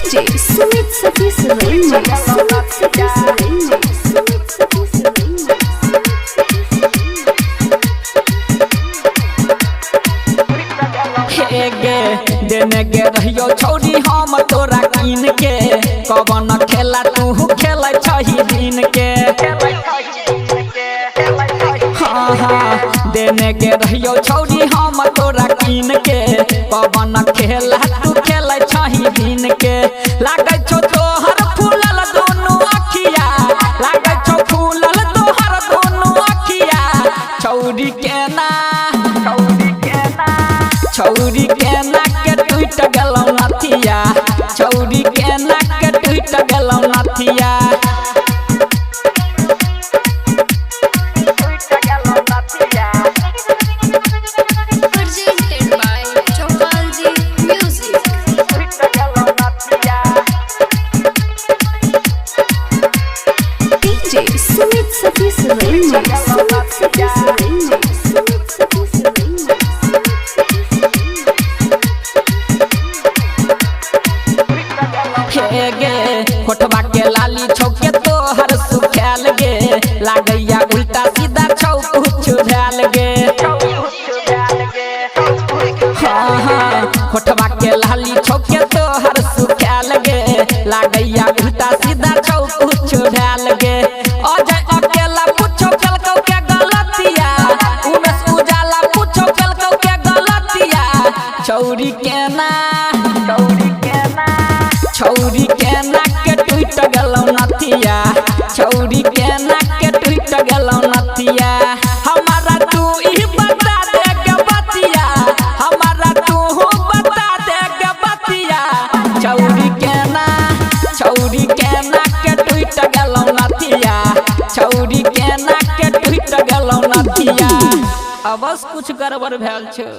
DJ Sumit Satish Remix. Sumit Satish Remix. Sumit Satish Remix. गे देने गे रहियो छौरी हम तोरा कीन के कवन खेला तू खेल छही दिन के हाँ हाँ देने गे रहियो छौरी हम तोरा कीन के कवन खेला तू खेल छही दिन के लागे छो तोहर फूलल दोनों अखिया लागे छो फूलल तोहर दोनों अखिया छौरी के ना छौरी के नाक के टूट गेलौ नथिया छौरी के नाक के टूट गेलौ नथिया Presented by Chopalji Music. DJ Sumit Satish Remix. Sumit Satish Remix. Sumit Satish Remix. गे कोठबा के लाली छौके तोहर सुखाल गे लागैया उल्टा सीधा छौ कुछ भेल गे हाँ हाँ कोठबा के लाली छौके तोहर सुखाल गे लागैया उल्टा सीधा छौ कुछ भेल गे अजय अकेला पूछो केलकौ के गलतिया उमेश उजाला पूछो केलकौ के गलतिया छौरी के ना छौरी के नाक के टूट गेलौ नथिया छौरी के नाक के टूट गेलौ नथिया हमारा तू ई बता दे के बतिया हमारा तू बता दे के बतिया छौरी के नाक के टूट गेलौ नथिया छौरी के नाक के टूट गेलौ नथिया अबस कुछ गड़बड़ भेल छै।